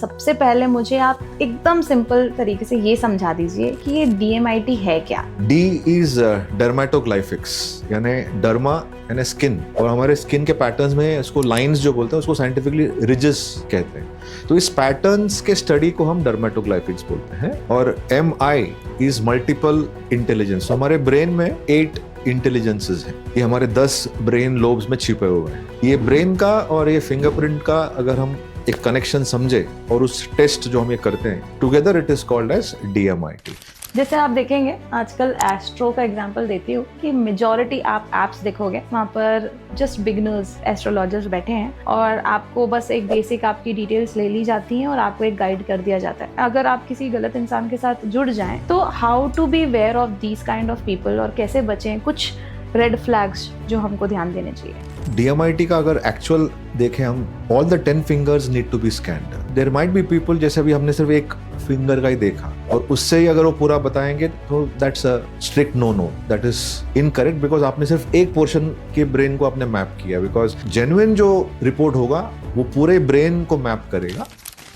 सबसे पहले मुझे आप एकदम सिंपल तरीके से ये समझा दीजिए कि ये DMIT है क्या? D is डर्मेटोग्लाइफिक्स, यानी डर्मा यानी स्किन, और हमारे स्किन के पैटर्न्स में इसको लाइंस जो बोलते हैं उसको साइंटिफिकली रिजेस कहते हैं। तो इस पैटर्न्स के स्टडी को हम डर्मेटोग्लाइफिक्स बोलते हैं। और MI इज मल्टीपल इंटेलिजेंस। हमारे ब्रेन में 8 इंटेलिजेंसेस हैं। ये हमारे 10 ब्रेन लोब्स में छिपे हुए हैं। ये ब्रेन का और ये फिंगरप्रिंट का अगर हम एक कनेक्शन समझे और उस टेस्ट जो हम ये करते हैं together, it is called as DMIT। जैसे आप देखेंगे आजकल एस्ट्रो का एग्जांपल देती हूँ कि मेजॉरिटी आप एप्स देखोगे वहाँ पर जस्ट बिगिनर्स एस्ट्रोलॉजर्स बैठे हैं और आपको बस एक बेसिक आपकी डिटेल्स ले ली जाती हैं और आपको एक गाइड कर दिया जाता है। अगर आप किसी गलत इंसान के साथ जुड़ जाएं तो how to be aware of these kind of people और कैसे बचें, कुछ रेड फ्लैग्स जो हमको ध्यान देने चाहिए। DMIT का अगर एक्चुअल देखें हम, all the 10 fingers need to be scanned. There might be people, जैसे अभी हमने सिर्फ एक फिंगर का ही देखा और उससे ही अगर वो पूरा बताएंगे तो that's a strict no, that is incorrect, because आपने सिर्फ एक पोर्शन के ब्रेन को आपने मैप किया। बिकॉज जेन्युइन जो रिपोर्ट होगा वो पूरे ब्रेन को मैप करेगा।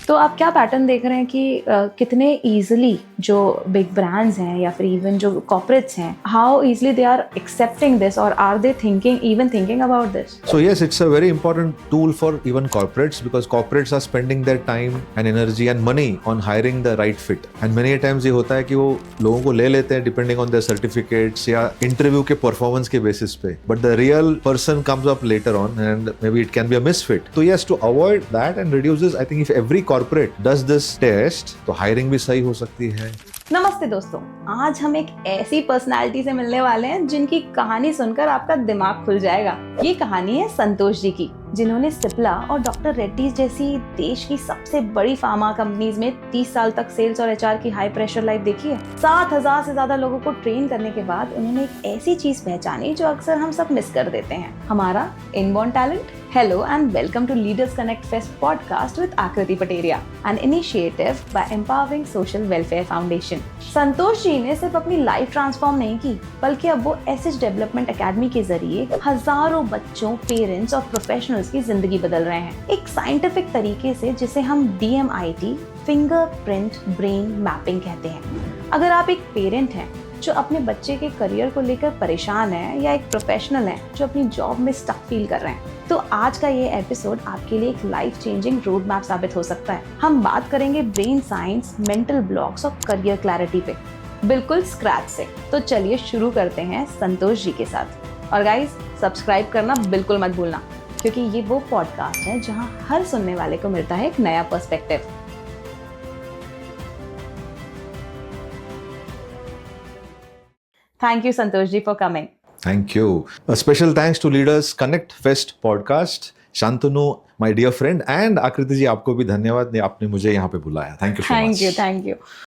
तो आप क्या पैटर्न देख रहे हैं कि कितने इजीली जो बिग ब्रांड्स हैं या फिर इवन जो कॉर्पोरेट्स हैं, how easily they are accepting this और are they thinking about this? So yes, it's a very important tool for even corporates, because corporates are spending their time and energy and money on hiring the right fit. And many times ये होता है कि वो लोगों को ले लेते हैं depending on their certificates या interview के performance के basis पे, but the real person comes up later on and maybe it can be a misfit. So yes, to avoid that and reduce this, I think if every corporate does this test, तो hiring भी सही हो सकती है। नमस्ते दोस्तों, आज हम एक ऐसी पर्सनालिटी से मिलने वाले हैं जिनकी कहानी सुनकर आपका दिमाग खुल जाएगा। ये कहानी है संतोष जी की, जिन्होंने सिप्ला और डॉक्टर रेड्डीज जैसी देश की सबसे बड़ी फार्मा कंपनीज में 30 साल तक सेल्स और HR की हाई प्रेशर लाइफ देखी है। 7,000 से ज्यादा लोगों को ट्रेन करने के बाद उन्होंने एक ऐसी चीज पहचानी जो अक्सर हम सब मिस कर देते हैं, हमारा inborn talent. Hello and welcome to Leaders Connect Fest podcast with Akriti Pateria, an initiative by Empowering Social Welfare Foundation. Santosh ji ने सिर्फ अपनी लाइफ ट्रांसफॉर्म नहीं की, बल्कि अब वो एसएच डेवलपमेंट एकेडमी के जरिए हजारों बच्चों, पेरेंट्स और प्रोफेशनल्स की जिंदगी बदल रहे हैं, एक साइंटिफिक तरीके से जिसे हम DMIT फिंगरप्रिंट ब्रेन मैपिंग कहते हैं। अगर आप एक पेरेंट हैं जो अपने बच्चे के करियर को लेकर परेशान है या एक प्रोफेशनल है जो अपनी जॉब में स्टक फील कर रहे हैं, तो आज का ये एपिसोड आपके लिए एक लाइफ चेंजिंग रोड मैप साबित हो सकता है। हम बात करेंगे ब्रेन साइंस, मेंटल ब्लॉक्स और करियर क्लैरिटी पे, बिल्कुल स्क्रैच से। तो चलिए शुरू करते हैं संतोष जी के साथ। और गाइस, सब्सक्राइब करना बिल्कुल मत भूलना, क्योंकि ये वो पॉडकास्ट है जहां हर सुनने वाले को मिलता है एक नया perspective. Thank you, Santosh ji, for coming. Thank you. A special thanks to Leaders Connect Fest podcast. Shantanu, my dear friend, and आकृति जी, आपको भी धन्यवाद, आपने मुझे यहाँ पे बुलाया। Thank you so much. Thank you.